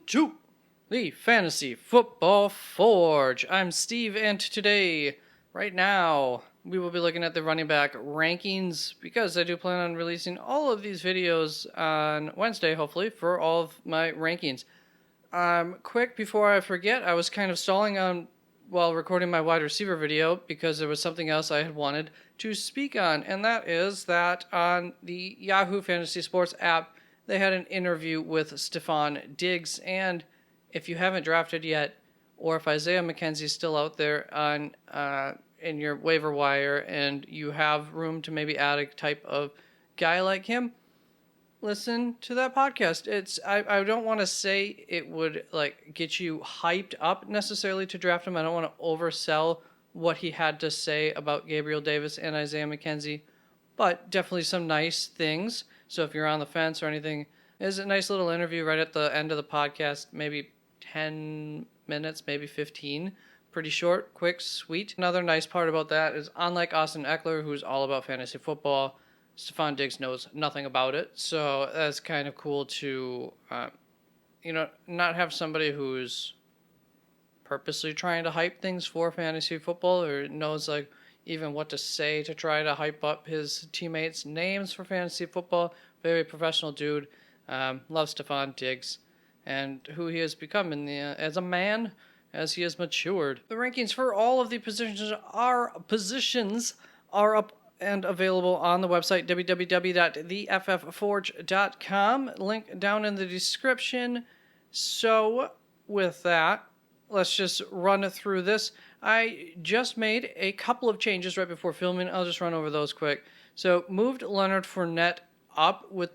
to the Fantasy Football Forge. I'm Steve, and today, right now, we will be looking at the running back rankings because I do plan on releasing all of these videos on Wednesday, hopefully, for all of my rankings. Quick, before I forget, I was kind of stalling on while recording my wide receiver video because there was something else I had wanted to speak on, and that is that on the Yahoo Fantasy Sports app, they had an interview with Stephon Diggs, and if you haven't drafted yet, or if Isaiah McKenzie's still out there on in your waiver wire and you have room to maybe add a type of guy like him, listen to that podcast. I don't want to say it would like get you hyped up necessarily to draft him. I don't want to oversell what he had to say about Gabriel Davis and Isaiah McKenzie, but definitely some nice things. So if you're on the fence or anything, it's a nice little interview right at the end of the podcast, maybe 10 minutes, maybe 15. Pretty short, quick, sweet. Another nice part about that is, unlike Austin Eckler, who's all about fantasy football, Stephon Diggs knows nothing about it. So that's kind of cool to, not have somebody who's purposely trying to hype things for fantasy football or knows like even what to say to try to hype up his teammates' names for fantasy football. Very professional dude. Loves Stephon Diggs and who he has become as a man as he has matured. The rankings for all of the positions are up and available on the website www.theffforge.com. Link down in the description. So with that, let's just run through this. I just made a couple of changes right before filming. I'll just run over those quick. So moved Leonard Fournette up with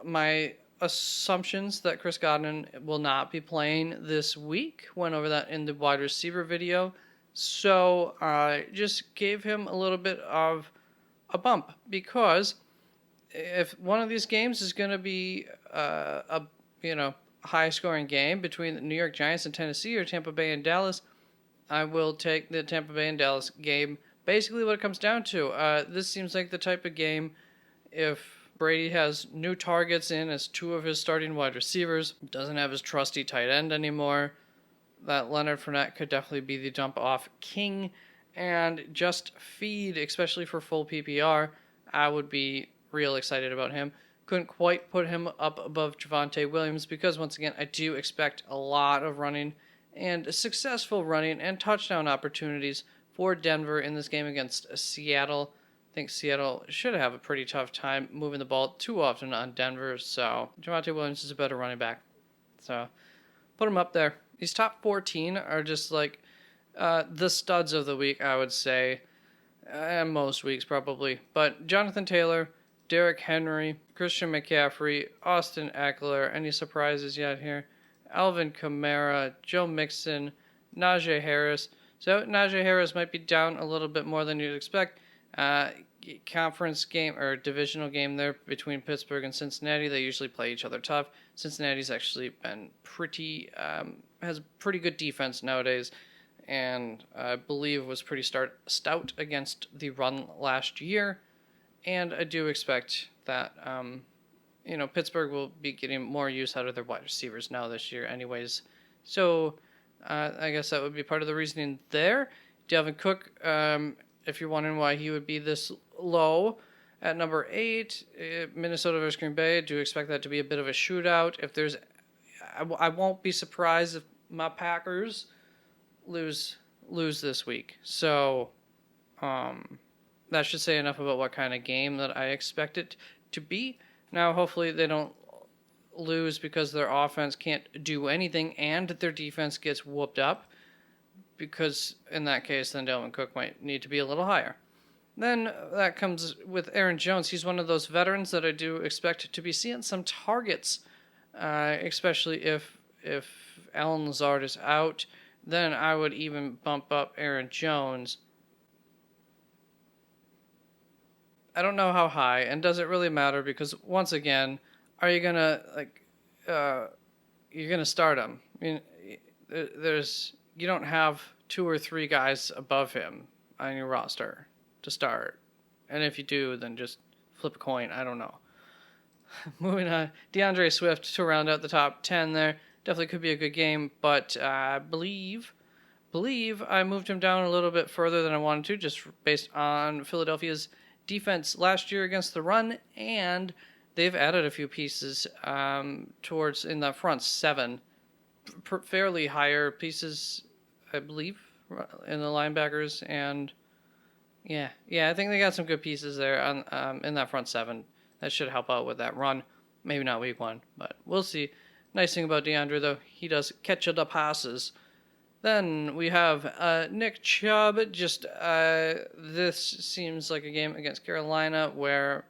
my assumptions that Chris Godwin will not be playing this week. Went over that in the wide receiver video. So I just gave him a little bit of a bump because if one of these games is going to be a high-scoring game between the New York Giants and Tennessee or Tampa Bay and Dallas, I will take the Tampa Bay and Dallas game. Basically what it comes down to, this seems like the type of game if Brady has new targets in as two of his starting wide receivers, doesn't have his trusty tight end anymore, that Leonard Fournette could definitely be the dump-off king and just feed, especially for full PPR. I would be real excited about him. Couldn't quite put him up above Javonte Williams because, once again, I do expect a lot of running and successful running and touchdown opportunities for Denver in this game against Seattle. I think Seattle should have a pretty tough time moving the ball too often on Denver, so Javonte Williams is a better running back. So put him up there. These top 14 are just like the studs of the week, I would say, and most weeks probably. But Jonathan Taylor, Derrick Henry, Christian McCaffrey, Austin Eckler, any surprises yet here? Alvin Kamara, Joe Mixon, Najee Harris. So Najee Harris might be down a little bit more than you'd expect. Conference game or divisional game there between Pittsburgh and Cincinnati. They usually play each other tough. Cincinnati's actually been has pretty good defense nowadays, and I believe was pretty stout against the run last year. And I do expect that Pittsburgh will be getting more use out of their wide receivers now this year anyways. So I guess that would be part of the reasoning there. Dalvin Cook, if you're wondering why he would be this low at number 8, Minnesota versus Green Bay, I do expect that to be a bit of a shootout. I won't be surprised if my Packers lose this week. So that should say enough about what kind of game that I expect it to be. Now, hopefully they don't lose because their offense can't do anything and their defense gets whooped up, because in that case, then Dalvin Cook might need to be a little higher. Then that comes with Aaron Jones. He's one of those veterans that I do expect to be seeing some targets, especially if Allen Lazard is out. Then I would even bump up Aaron Jones. I don't know how high, and does it really matter? Because once again, are you gonna you're gonna start him? I mean, you don't have 2 or 3 guys above him on your roster to start, and if you do, then just flip a coin. I don't know. Moving on, DeAndre Swift to round out the top 10 there. definitely could be a good game, but I believe I moved him down a little bit further than I wanted to, just based on Philadelphia's defense last year against the run, and they've added a few pieces towards in that front seven, fairly higher pieces, I believe, in the linebackers, and yeah, I think they got some good pieces there on in that front seven that should help out with that run. Maybe not week one, but we'll see. Nice thing about DeAndre though, he does catch the passes. Then we have Nick Chubb. This seems like a game against Carolina where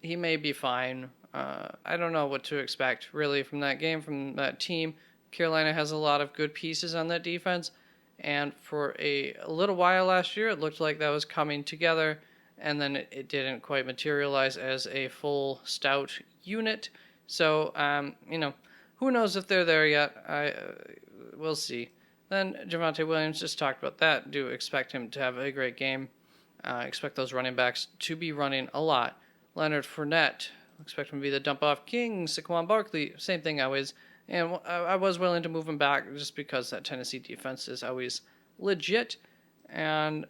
he may be fine. I don't know what to expect really from that game, from that team. Carolina has a lot of good pieces on that defense, and for a little while last year, it looked like that was coming together, and then it didn't quite materialize as a full stout unit. So, who knows if they're there yet? We'll see. Then Javonte Williams, just talked about that. Do expect him to have a great game. Expect those running backs to be running a lot. Leonard Fournette, expect him to be the dump-off king. Saquon Barkley, same thing always. And I was willing to move him back just because that Tennessee defense is always legit. And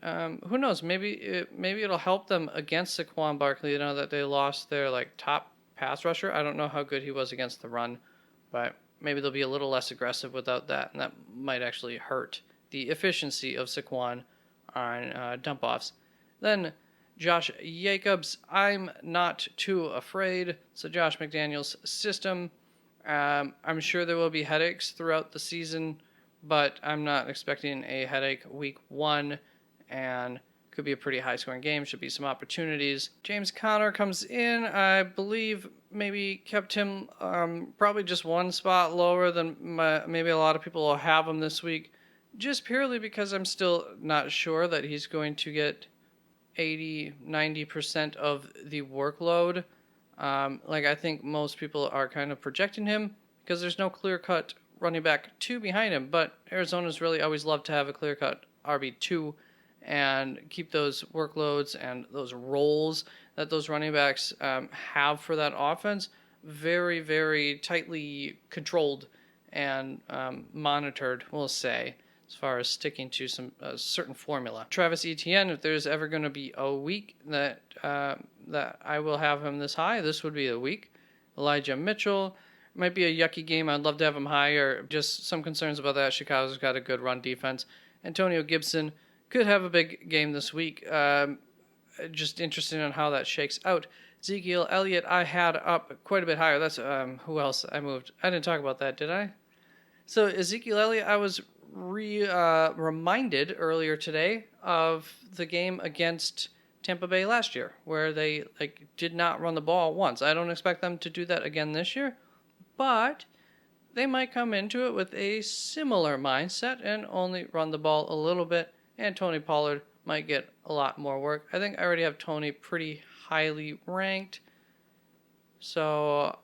who knows? Maybe it'll help them against Saquon Barkley. You know that they lost their top pass rusher. I don't know how good he was against the run, but maybe they'll be a little less aggressive without that, and that might actually hurt the efficiency of Saquon on dump-offs. Then Josh Jacobs, I'm not too afraid. So Josh McDaniels' system. I'm sure there will be headaches throughout the season, but I'm not expecting a headache week one, and could be a pretty high-scoring game. Should be some opportunities. James Conner comes in. I believe maybe kept him probably just one spot lower than maybe a lot of people will have him this week, just purely because I'm still not sure that he's going to get 80-90% of the workload. I think most people are kind of projecting him because there's no clear-cut running back 2 behind him, but Arizona's really always loved to have a clear-cut RB2 and keep those workloads and those roles that those running backs have for that offense very, very tightly controlled and monitored, we'll say, as far as sticking to some certain formula. Travis Etienne, if there's ever going to be a week that I will have him this high, this would be the week. Elijah Mitchell, might be a yucky game. I'd love to have him higher. Just some concerns about that. Chicago's got a good run defense. Antonio Gibson could have a big game this week. Just interested in how that shakes out. Ezekiel Elliott, I had up quite a bit higher. That's who else I moved. I didn't talk about that, did I? So Ezekiel Elliott, I was reminded earlier today of the game against Tampa Bay last year, where they did not run the ball once. I don't expect them to do that again this year, but they might come into it with a similar mindset and only run the ball a little bit, and Tony Pollard might get a lot more work. I think I already have Tony pretty highly ranked, so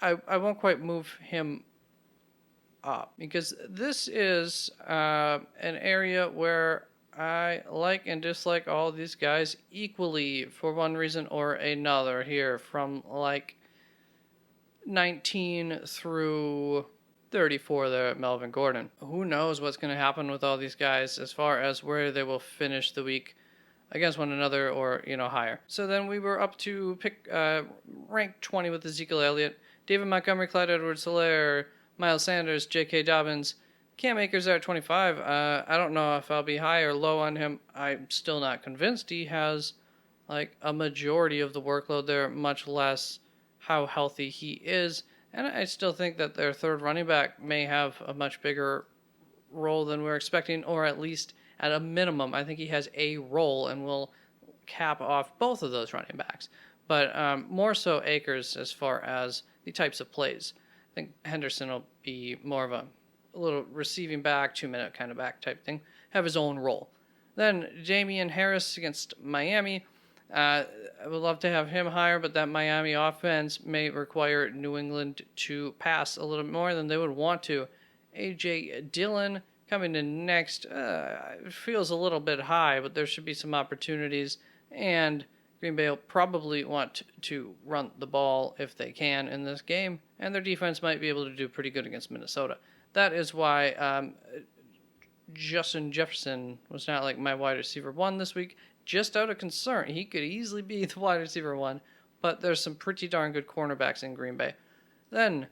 I won't quite move him up because this is an area where I like and dislike all these guys equally for one reason or another here, from 19 through 34 there at Melvin Gordon. Who knows what's going to happen with all these guys as far as where they will finish the week against one another or, higher. So then we were up to pick rank 20 with Ezekiel Elliott, David Montgomery, Clyde Edwards-Helaire, Miles Sanders, J.K. Dobbins, Cam Akers there at 25. I don't know if I'll be high or low on him. I'm still not convinced he has a majority of the workload there, much less how healthy he is. And I still think that their third running back may have a much bigger role than we're expecting, or at least at a minimum, I think he has a role and will cap off both of those running backs. But more so Akers as far as the types of plays. I think Henderson will be more of a little receiving back, 2-minute kind of back type thing, have his own role. Then Damian Harris against Miami. I would love to have him higher, but that Miami offense may require New England to pass a little bit more than they would want to. A.J. Dillon coming in next. It feels a little bit high, but there should be some opportunities. And Green Bay will probably want to run the ball if they can in this game. and their defense might be able to do pretty good against Minnesota. That is why Justin Jefferson was not like my wide receiver 1 this week, just out of concern. He could easily be the wide receiver 1, but there's some pretty darn good cornerbacks in Green Bay. Then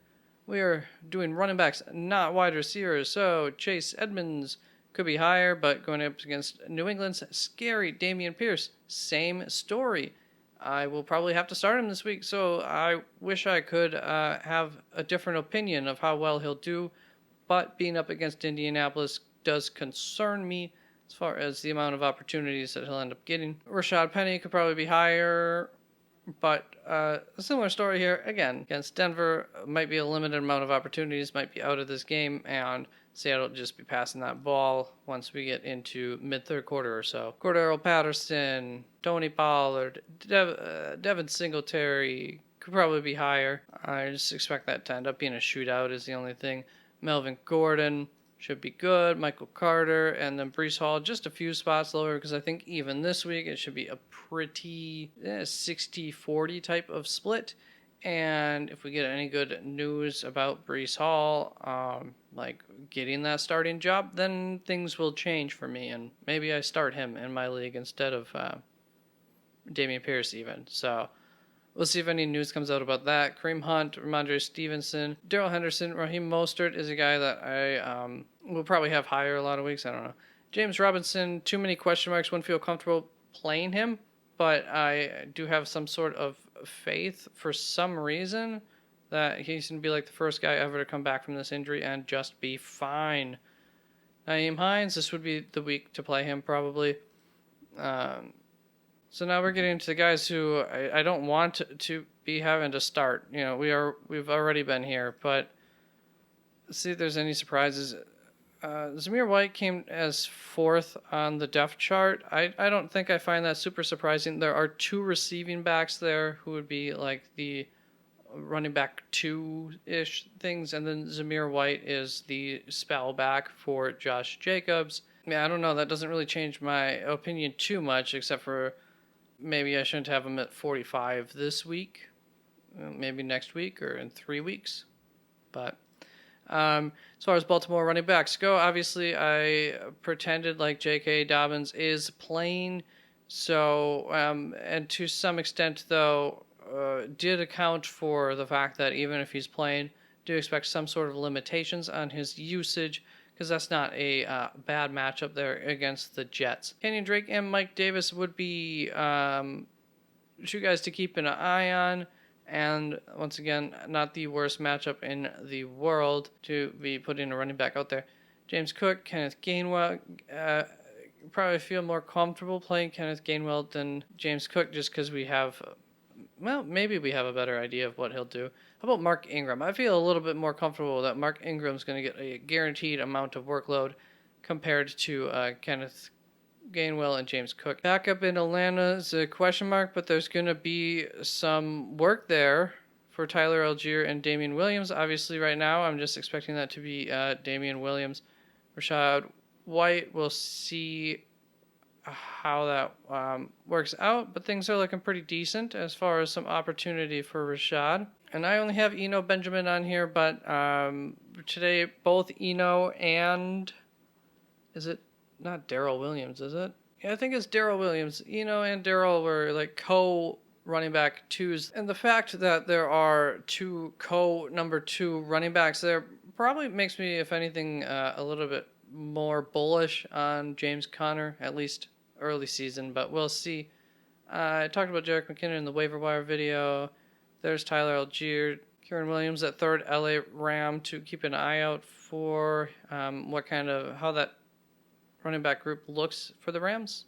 we are doing running backs, not wide receivers. So Chase Edmonds could be higher, but going up against New England's scary Dameon Pierce, same story. I will probably have to start him this week, so I wish I could have a different opinion of how well he'll do, but being up against Indianapolis does concern me as far as the amount of opportunities that he'll end up getting. Rashad Penny could probably be higher, but a similar story here. Again, against Denver, might be a limited amount of opportunities, might be out of this game, and Seattle will just be passing that ball once we get into mid-third quarter or so. Cordero Patterson, Tony Pollard, Devin Singletary could probably be higher. I just expect that to end up being a shootout is the only thing. Melvin Gordon should be good. Michael Carter, and then Breece Hall just a few spots lower, because I think even this week it should be a pretty 60-40 type of split. And if we get any good news about Breece Hall, like getting that starting job, then things will change for me, and maybe I start him in my league instead of Dameon Pierce even. So we'll see if any news comes out about that. Kareem Hunt, Ramondre Stevenson, Darrell Henderson, Raheem Mostert is a guy that I will probably have higher a lot of weeks. I don't know. James Robinson, too many question marks. Wouldn't feel comfortable playing him, but I do have some sort of faith for some reason that he's going to be like the first guy ever to come back from this injury and just be fine. Nyheim Hines, this would be the week to play him probably. So now we're getting to the guys who I don't want to be having to start. You know, we've already been here, but let's see if there's any surprises. Zamir White came as 4th on the depth chart. I don't think I find that super surprising. There are 2 receiving backs there who would be like the running back 2-ish things, and then Zamir White is the spell back for Josh Jacobs. I don't know. That doesn't really change my opinion too much, except for maybe I shouldn't have him at 45 this week, maybe next week or in 3 weeks. But as far as Baltimore running backs go, obviously I pretended like J.K. Dobbins is playing. So, and to some extent, though, did account for the fact that even if he's playing, do expect some sort of limitations on his usage, because that's not a bad matchup there against the Jets. Kenyon Drake and Mike Davis would be 2 guys to keep an eye on. And once again, not the worst matchup in the world to be putting a running back out there. James Cook, Kenneth Gainwell, probably feel more comfortable playing Kenneth Gainwell than James Cook just because we have, maybe we have a better idea of what he'll do. How about Mark Ingram? I feel a little bit more comfortable that Mark Ingram's going to get a guaranteed amount of workload compared to Kenneth Gainwell and James Cook. Backup in Atlanta is a question mark, but there's going to be some work there for Tyler Algier and Damian Williams. Obviously, right now, I'm just expecting that to be Damian Williams. Rashad White, we'll see how that works out, but things are looking pretty decent as far as some opportunity for Rashad. And I only have Eno Benjamin on here, but today both Eno and, is it not Darrell Williams, is it? Yeah, I think it's Darrell Williams. Eno and Darrell were like co-running back 2s. And the fact that there are 2 number 2 running backs there probably makes me, if anything, a little bit more bullish on James Conner, at least early season, but we'll see. I talked about Jerick McKinnon in the waiver wire video. There's Tyler Algier, Kieran Williams at 3rd LA Ram to keep an eye out for how that running back group looks for the Rams.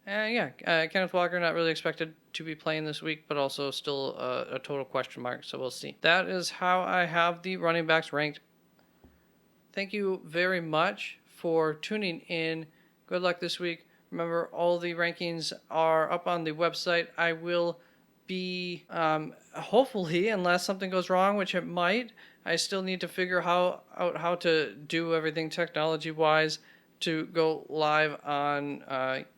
And Kenneth Walker not really expected to be playing this week, but also still a total question mark, so we'll see. That is how I have the running backs ranked. Thank you very much for tuning in. Good luck this week. Remember, all the rankings are up on the website. I will be, hopefully, unless something goes wrong, which it might, I still need to figure out how to do everything technology-wise to go live on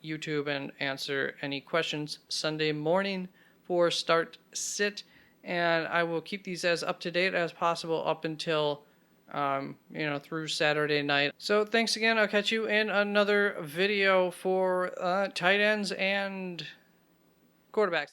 YouTube and answer any questions Sunday morning for start sit. and I will keep these as up to date as possible up until through Saturday night. So thanks again. I'll catch you in another video for tight ends and quarterbacks.